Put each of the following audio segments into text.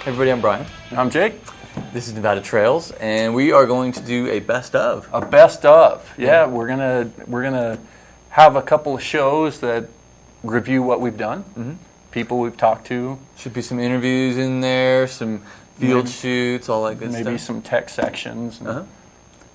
everybody, I'm Bryan. I'm Jake. This is Nevada Trails, and we are going to do a best of. A best of. Yeah, we're gonna have a couple of shows that review what we've done, people we've talked to. Should be some interviews in there, some field shoots, all that good stuff. Maybe some tech sections, and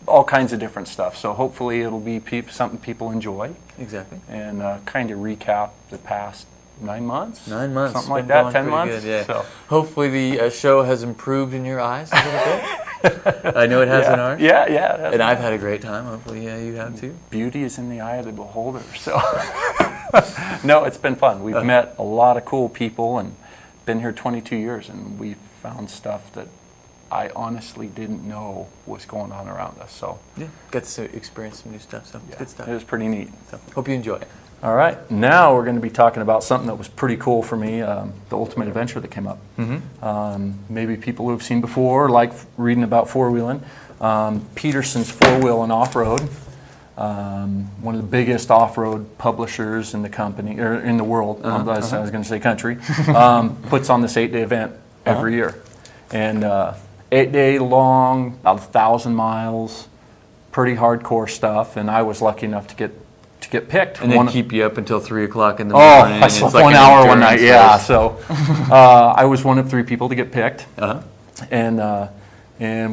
all kinds of different stuff. So hopefully it'll be something people enjoy. Exactly. And kind of recap the past 9 months. 9 months. Something like that, 10 months. Good, yeah. So. Hopefully the show has improved in your eyes a little bit. I know it has in ours. Yeah. And I've had a great time. Hopefully you have too. Beauty is in the eye of the beholder. So, no, it's been fun. We've met a lot of cool people and been here 22 years, and we've found stuff that I honestly didn't know was going on around us. So yeah, got to experience some new stuff. So it's good stuff. It was pretty neat. So hope you enjoy it. All right, now we're going to be talking about something that was pretty cool for me, the ultimate adventure that came up. Maybe people who have seen before, like reading about four-wheeling. Peterson's Four-Wheel and Off-Road, one of the biggest off-road publishers in the company, or in the world, I was going to say country, puts on this 8-day event every year. And 8-day long, about 1,000 miles, pretty hardcore stuff, and I was lucky enough to get picked. And then keep you up until 3 o'clock in the morning. I slept like 1 hour one night, yeah. So I was one of 3 people to get picked. And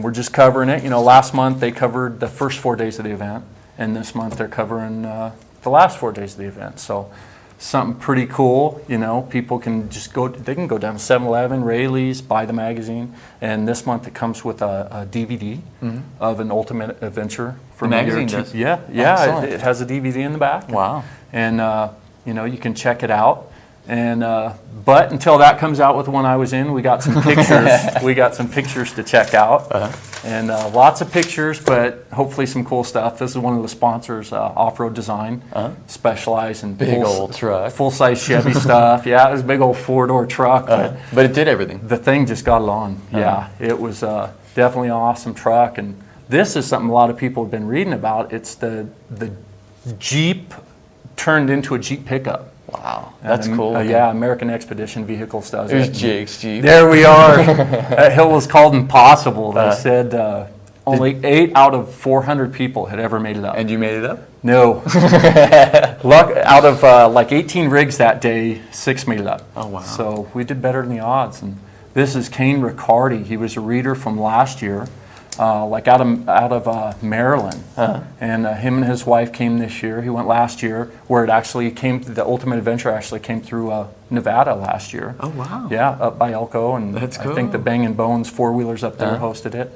we're just covering it. You know, last month they covered the first 4 days of the event, and this month they're covering the last 4 days of the event. So something pretty cool. You know, people can just go. They can go down to 7-Eleven, Rayleigh's, buy the magazine, and this month it comes with a DVD of an ultimate adventure. From the magazine does? Yeah. It has a DVD in the back. Wow. And you know, you can check it out. And but until that comes out with the one I was in, we got some pictures. We got some pictures to check out, and lots of pictures, but hopefully some cool stuff. This is one of the sponsors, Off-Road Design, specialize in big old truck, full-size Chevy stuff. Yeah, it was a big old 4-door truck, but it did everything. The thing just got it on. Yeah, it was definitely an awesome truck, and this is something a lot of people have been reading about. It's the Jeep turned into a Jeep pickup. Wow, that's cool. Yeah, American Expedition Vehicles does There's it. Jake's Jeep. There we are. That hill was called Impossible. They said only 8 out of 400 people had ever made it up. And you made it up? No. Out of like 18 rigs that day, 6 made it up. Oh, wow. So we did better than the odds. And this is Kane Riccardi. He was a reader from last year. Like out of Maryland, and him and his wife came this year. He went last year, where it actually came. The Ultimate Adventure actually came through Nevada last year. Oh wow! Yeah, up by Elko, and that's cool. I think the Bang and Bones four-wheelers up there hosted it.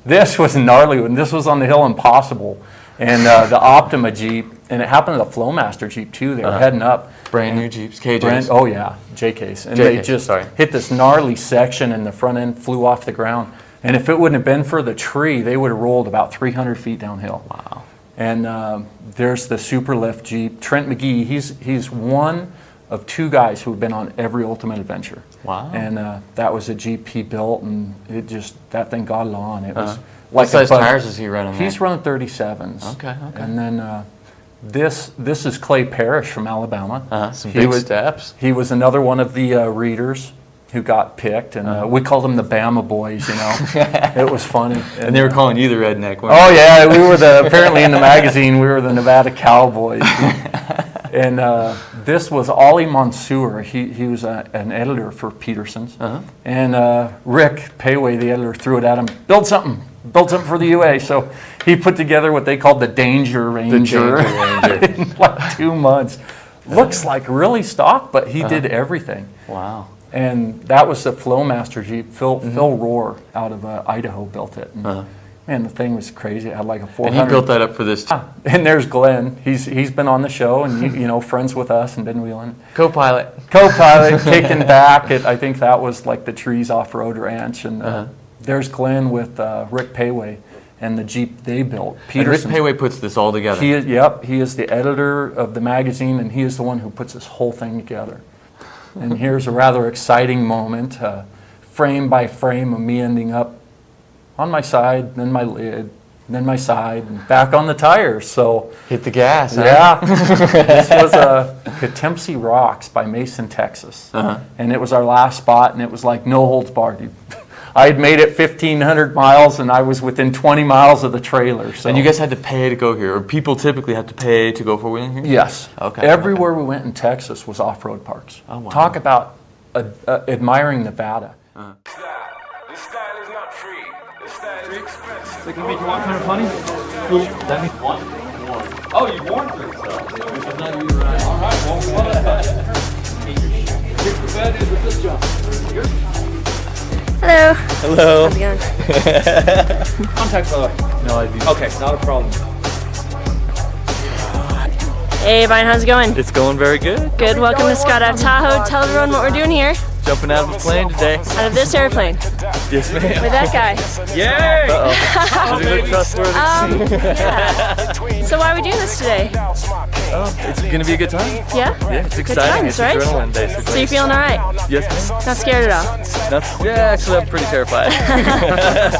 This was gnarly, and this was on the hill Impossible, and the Optima Jeep, and it happened to the Flowmaster Jeep too. They were heading up. Brand new Jeeps, KJs. Oh yeah, JKs, and they just hit this gnarly section, and the front end flew off the ground. And if it wouldn't have been for the tree, they would have rolled about 300 feet downhill. Wow. And there's the Superlift Jeep. Trent McGee, he's one of 2 guys who have been on every Ultimate Adventure. Wow. And that was a Jeep he built, and that thing got it on. It was what size tires is he running? He's running 37s. Okay. And then this is Clay Parrish from Alabama. Some big steps. He was another one of the readers who got picked, and we called them the Bama Boys, you know. It was funny. And they were calling you the redneck, weren't they? Yeah, we were apparently in the magazine, we were the Nevada Cowboys. And this was Ollie Mansour. He was an editor for Peterson's. And Rick Payway, the editor, threw it at him, build something for the UA. So he put together what they called the Danger Ranger. In like 2 months. Looks like really stock, but he did everything. Wow. And that was the Flowmaster Jeep. Phil Rohr out of Idaho built it. And, man, the thing was crazy. It had like a 400. And he built that up for this. And there's Glenn. He's been on the show and you know, friends with us and been wheeling. Co-pilot, kicking back at, I think that was like the Trees Off-Road Ranch. And there's Glenn with Rick Payway and the Jeep they built. And Rick Payway puts this all together. He is the editor of the magazine, and he is the one who puts this whole thing together. And here's a rather exciting moment, frame by frame of me ending up on my side, then my lid, then my side, and back on the tires. So Hit the gas, huh? yeah, this was a Catempsy Rocks by Mason, Texas, and it was our last spot, and it was like no holds barred. I had made it 1,500 miles, and I was within 20 miles of the trailer. So. And you guys had to pay to go here, or people typically have to pay to go four-wheeling here? Yes. Okay. Everywhere we went in Texas was off-road parks. Oh, wow. Talk about admiring Nevada. This style is not free. This style is expensive. So can make you walk kind of funny? That means one. Oh, you warned me. I thought you were all right. Well, here's the bad news with this job. Hello. Hello. How's it going? Contact photo. No idea. Okay, not a problem. Hey, Bryan, how's it going? It's going very good. Good. Welcome to Skydive Tahoe. Tell everyone what we're doing here. Jumping out of a plane today. Out of this airplane. Yes, ma'am. With that guy. Yay! Uh-oh. Does he look trustworthy? Yeah. So why are we doing this today? It's going to be a good time. Yeah? Yeah, it's Good exciting. times, It's right? adrenaline, basically. So you're feeling all right? Yes, ma'am. Not scared at all? Yeah, actually, I'm pretty terrified.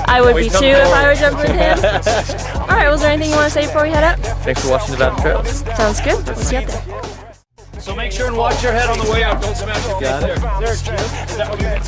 I would be too if I were jumping with him. All right, was there anything you want to say before we head up? Thanks for watching Nevada Trails. Sounds good. We'll see you up there. So make sure and watch your head on the way up. Don't smash your Got it. There, Jim. Is that okay?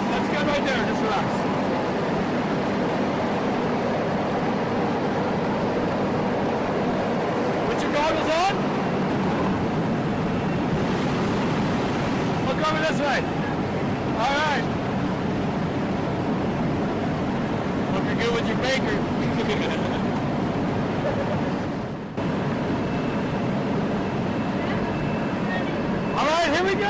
That's good right there. Just relax. Put your goggles on. Look over this way. All right. Hope you're good with your baker. All right, here we go.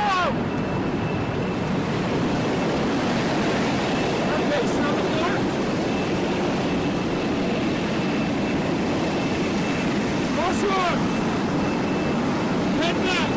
Okay, sound the floor. Crosswalk. Head back.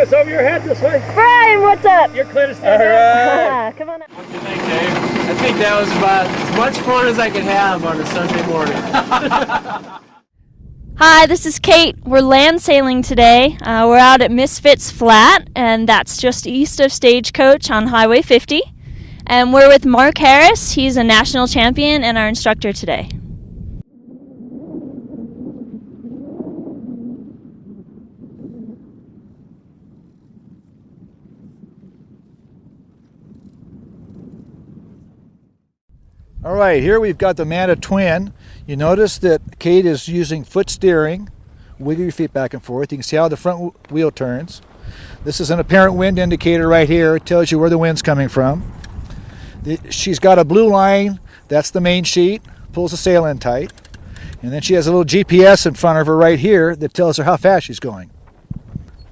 Munoz, over your head this way. Bryan, what's up? You're clear to stand up. Come on up. What do you think, Dave? I think that was about as much fun as I could have on a Sunday morning. Hi, this is Kate. We're land sailing today. We're out at Misfits Flat, and that's just east of Stagecoach on Highway 50. And we're with Mark Harris. He's a national champion and our instructor today. All right, here we've got the Manta Twin. You notice that Kate is using foot steering. Wiggle your feet back and forth. You can see how the front wheel turns. This is an apparent wind indicator right here. It tells you where the wind's coming from. She's got a blue line. That's the main sheet. Pulls the sail in tight. And then she has a little GPS in front of her right here that tells her how fast she's going.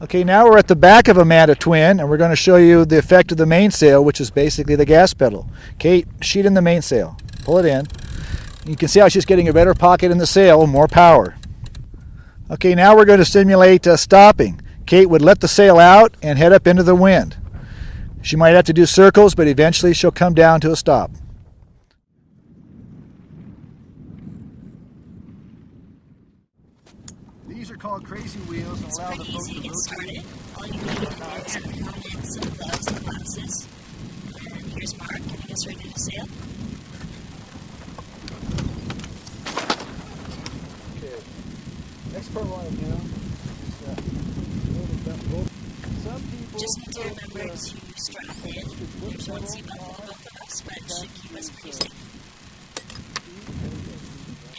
Okay, now we're at the back of a Manta Twin, and we're going to show you the effect of the mainsail, which is basically the gas pedal. Kate, sheet in the mainsail. Pull it in. You can see how she's getting a better pocket in the sail, more power. Okay, now we're going to simulate stopping. Kate would let the sail out and head up into the wind. She might have to do circles, but eventually she'll come down to a stop. These are called crazy wheels and allow the boat to rotate. All you need is some helmets, some gloves, and glasses. And here's Mark getting us ready to sail. Okay. Next part I want to do is moving that boat. Some people Just need to remember to strap in. There's one seatbelt for both of us, but it should keep us pretty safe.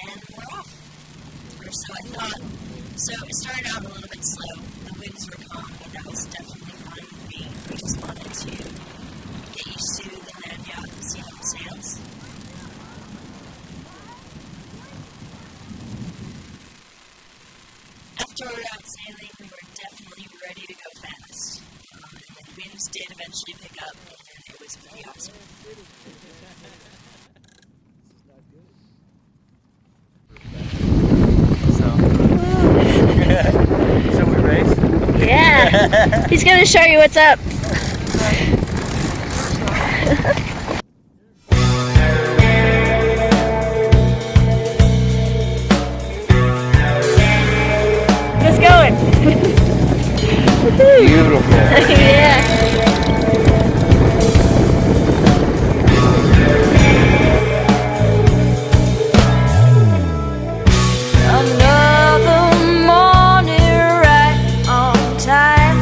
And we're off. Or so I thought. So it started out a little bit slow. The winds were calm, but that was definitely fine with me. We just wanted to get used to the land yacht and see how it sails. After we were out sailing, we were definitely ready to go fast. And the winds did eventually pick up, and it was pretty awesome. So we race? Yeah, he's gonna show you what's up. Just going. Beautiful. Yeah. Another morning right on time.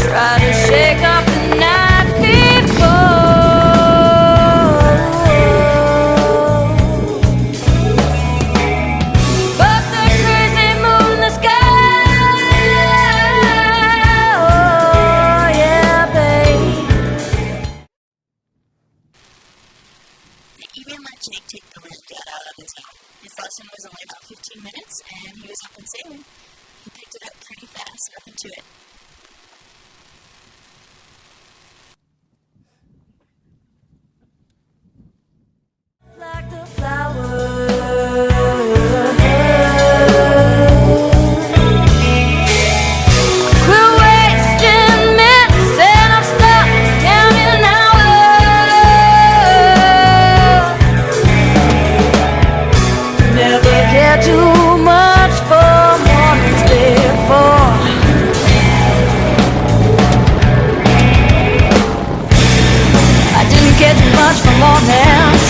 Try to shake off the night before, but the crazy moon in the sky. Oh yeah, babe. They even let Jake take the land yacht out on his own. His lesson was only about 15 minutes, and he was up and sailing. He picked it up pretty fast, nothing to it. Like the flowers, we're wasting minutes and I'm stuck counting hours. Never care too much for mornings before. I didn't care too much for mornings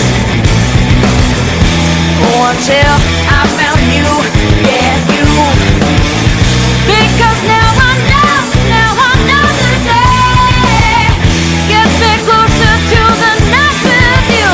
until I found you, yeah, you. Because now I know the day gets me closer to the night with you.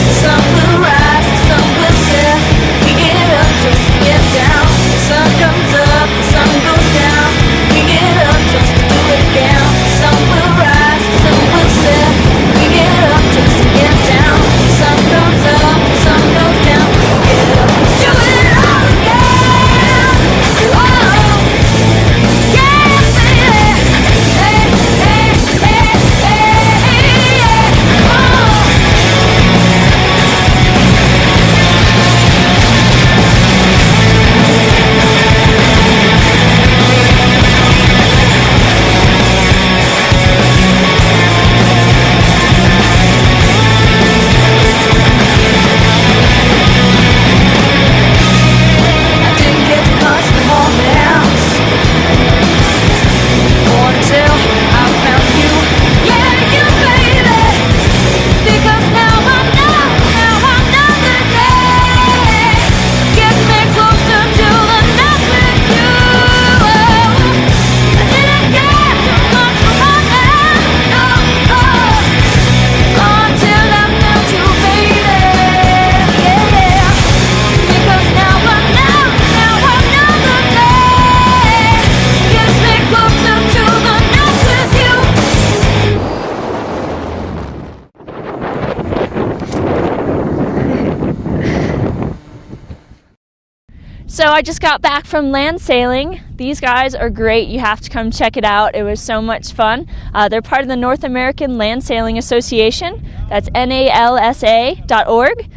The sun will rise, the sun will set. We get up just to get down. The sun comes up, the sun goes down. We get up just to do it again. The sun will rise, the sun will set. We get up just to get down. The sun comes up, the sun goes down. So I just got back from land sailing. These guys are great. You have to come check it out. It was so much fun. They're part of the North American Land Sailing Association. That's NALSA.org.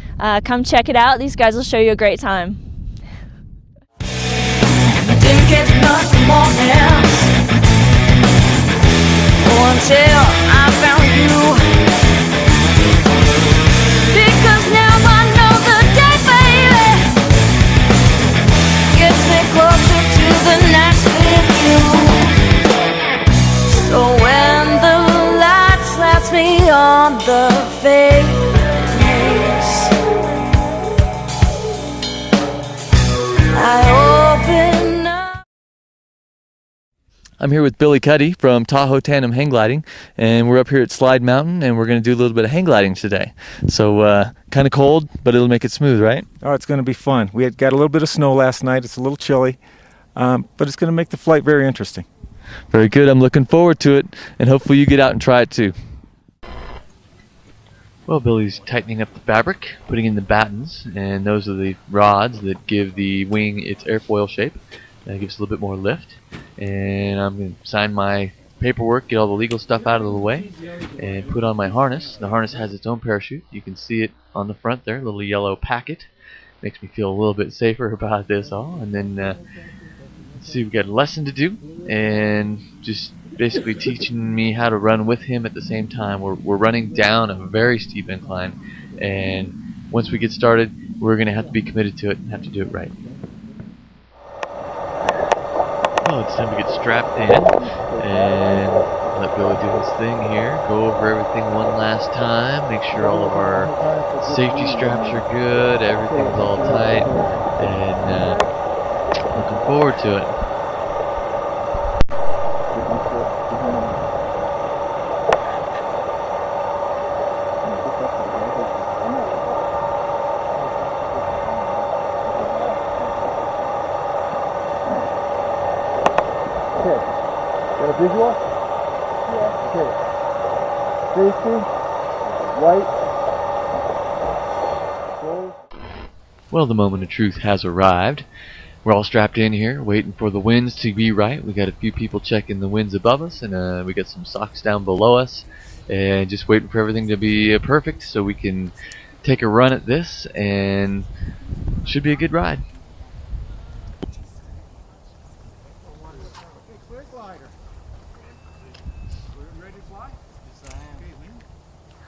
Come check it out. These guys will show you a great time. Didn't get nothing more else until I found you. Because now I know the day, baby, Gets me closer to the nights with you. So when the light slaps me on the face, I open up. I'm here with Billy Cuddy from Tahoe Tandem Hang Gliding, and we're up here at Slide Mountain, and we're going to do a little bit of hang gliding today. So kind of cold, but it'll make it smooth, right? Oh, it's going to be fun. We had got a little bit of snow last night. It's a little chilly, but it's going to make the flight very interesting. Very good. I'm looking forward to it, and hopefully you get out and try it too. Well, Billy's tightening up the fabric, putting in the battens, and those are the rods that give the wing its airfoil shape. That gives a little bit more lift. And I'm going to sign my paperwork, get all the legal stuff out of the way, and put on my harness. The harness has its own parachute. You can see it on the front there, a little yellow packet. Makes me feel a little bit safer about this all. And then, let's see, we've got a lesson to do, and just basically teaching me how to run with him at the same time. We're running down a very steep incline, and once we get started, we're going to have to be committed to it and have to do it right. Oh, it's time to get strapped in and let Billy do his thing here. Go over everything one last time. Make sure all of our safety straps are good. Everything's all tight. And looking forward to it. Got a visual? Yeah. Okay. Safety. Right. Close. Well, the moment of truth has arrived. We're all strapped in here, waiting for the winds to be right. We got a few people checking the winds above us, and we got some socks down below us, and just waiting for everything to be perfect so we can take a run at this, and should be a good ride.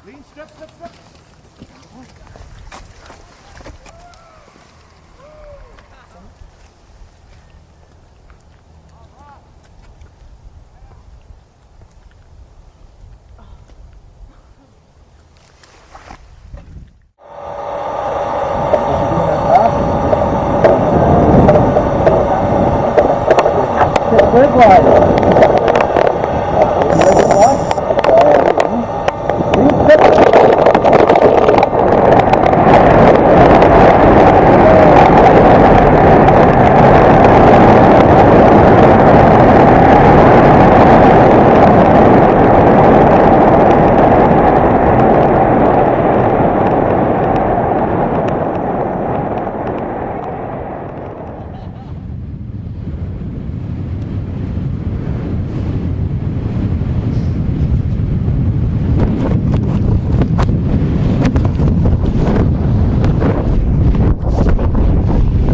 Lean, step, step, step. Good glide.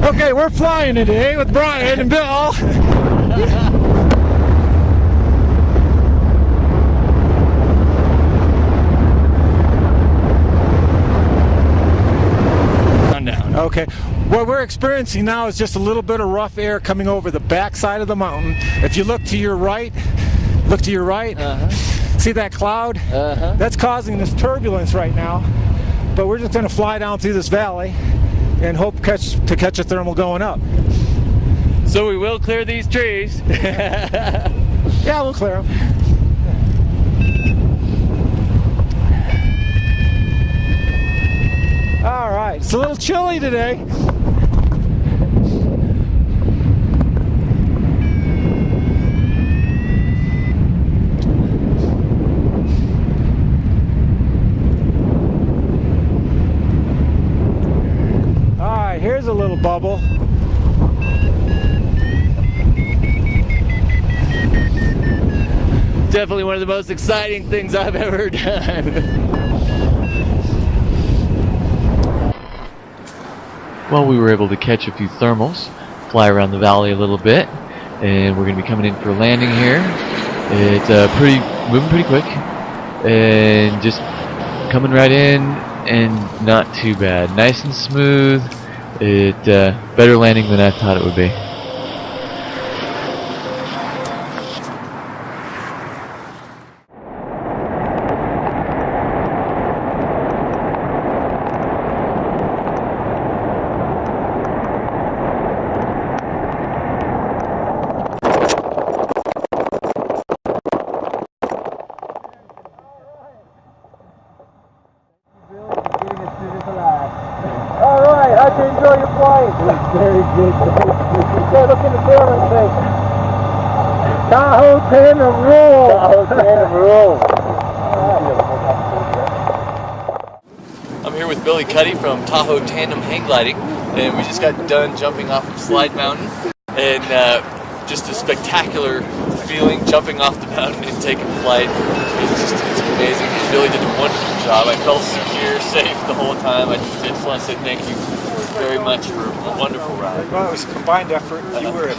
Okay, we're flying today with Bryan and Bill. Okay, what we're experiencing now is just a little bit of rough air coming over the back side of the mountain. If you look to your right, see that cloud? That's causing this turbulence right now. But we're just going to fly down through this valley and hope to catch a thermal going up. So we will clear these trees. Yeah, we'll clear them. All right, it's a little chilly today. All right, here's a little bubble. definitely one of the most exciting things I've ever done. Well, we were able to catch a few thermals, fly around the valley a little bit, and we're going to be coming in for a landing here. It's moving pretty quick, and just coming right in, and not too bad. Nice and smooth. Better landing than I thought it would be. Tahoe Tandem rule! Tahoe Tandem rule! I'm here with Billy Cuddy from Tahoe Tandem Hang Gliding, and we just got done jumping off of Slide Mountain, and just a spectacular feeling jumping off the mountain and taking flight. It's amazing. Billy did a wonderful job. I felt secure, safe the whole time. I just want to say thank you very much for a wonderful ride. Well, it was a combined effort. You were a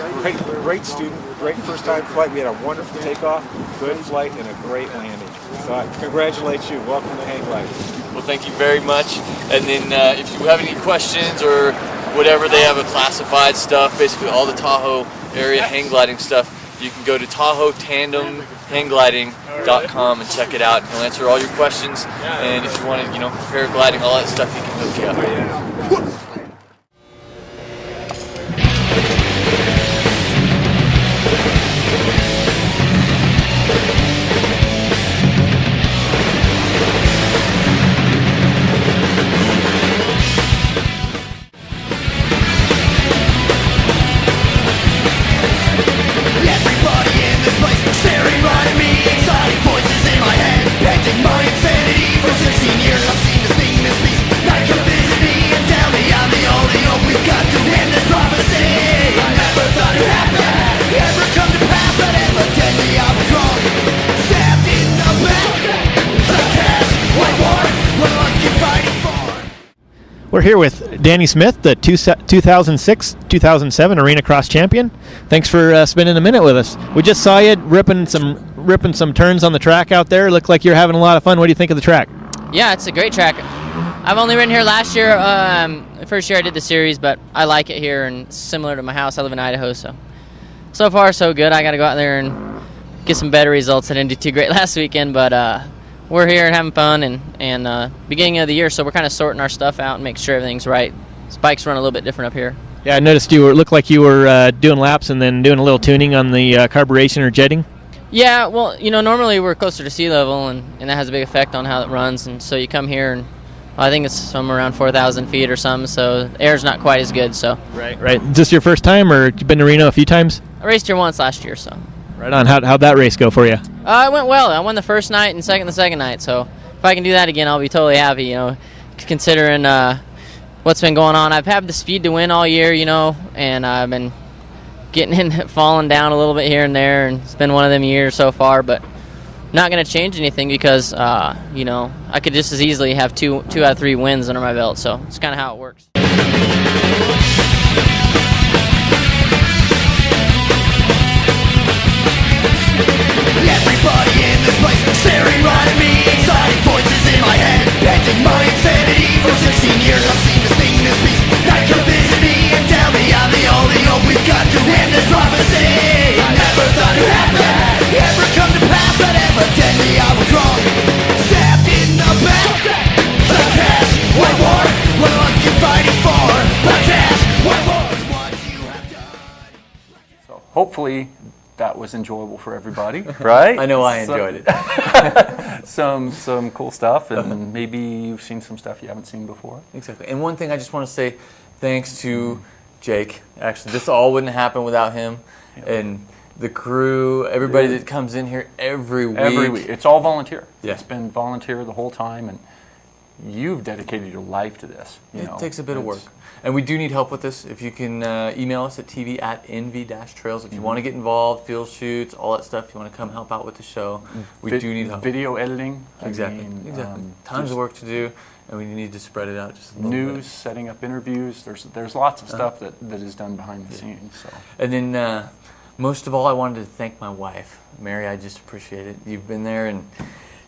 great student, great first time flight. We had a wonderful takeoff, good flight, and a great landing. So I congratulate you. Welcome to hang gliding. Well, thank you very much. And then if you have any questions or whatever, they have a classified stuff, basically all the Tahoe area hang gliding stuff. You can go to TahoeTandemHangGliding.com and check it out. He'll answer all your questions. And if you want to, paragliding, all that stuff, he can hook you up. We're here with Danny Smith, the 2006-2007 Arena Cross champion. Thanks for spending a minute with us. We just saw you ripping some turns on the track out there. Looked like you're having a lot of fun. What do you think of the track? Yeah, it's a great track. I've only ridden here last year. The first year I did the series, but I like it here, and it's similar to my house. I live in Idaho, so far so good. I got to go out there and get some better results. I didn't do too great last weekend, but we're here and having fun, and beginning of the year, so we're kind of sorting our stuff out and making sure everything's right. Bikes run a little bit different up here. Yeah, I noticed looked like you were doing laps and then doing a little tuning on the carburation or jetting. Yeah, well, normally we're closer to sea level, and that has a big effect on how it runs, and so you come here, and I think it's somewhere around 4,000 feet or something, so the air's not quite as good. So Right. Is this your first time, or you've been to Reno a few times? I raced here once last year, so. Right on. How'd that race go for you? It went well. I won the first night and the second night, so if I can do that again, I'll be totally happy, considering what's been going on. I've had the speed to win all year, and I've been falling down a little bit here and there, and it's been one of them years so far, but not going to change anything because, I could just as easily have two out of 3 wins under my belt, so it's kind of how it works. Everybody in this place staring right at me. Exciting voices in my head, ending my insanity. For 16 years I've seen this thing, this beast. Now come visit me and tell me I'm the only hope we've got to end this prophecy. I never thought it happened, ever come to pass, but evidently I was wrong. Stabbed in the back, a cash, one war, what are you fighting for? A cash, one war, what you have done. So hopefully that was enjoyable for everybody, right? I know I enjoyed it. Some cool stuff, and maybe you've seen some stuff you haven't seen before. Exactly. And one thing I just want to say, thanks to Jake. Actually, this all wouldn't happen without him. And the crew, everybody that comes in here every week. It's all volunteer. Yeah. It's been volunteer the whole time, and it's been a lot of fun. So thank you. Yeah, it's been a lot of fun. Thank you. Thank you. you've dedicated your life to this. It takes a bit of work. And we do need help with this. If you can email us at tv@nv-trails. If you want to get involved, field shoots, all that stuff, if you want to come help out with the show, we do need help. Video editing. Exactly. Tons of work to do, and we need to spread it out just a little bit. News, setting up interviews. There's lots of stuff that is done behind the scenes. So. And then most of all, I wanted to thank my wife. Mary, I just appreciate it. You've been there, and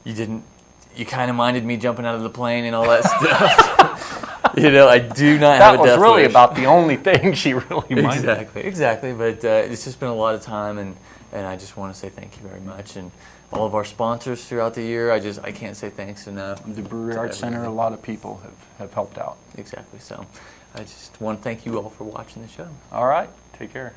you kind of minded me jumping out of the plane and all that stuff. I do not have a death wish. That was really about the only thing she really minded. Exactly. But it's just been a lot of time, and I just want to say thank you very much. And all of our sponsors throughout the year, I can't say thanks enough. The Brewery Arts Center, a lot of people have helped out. Exactly. So I just want to thank you all for watching the show. All right. Take care.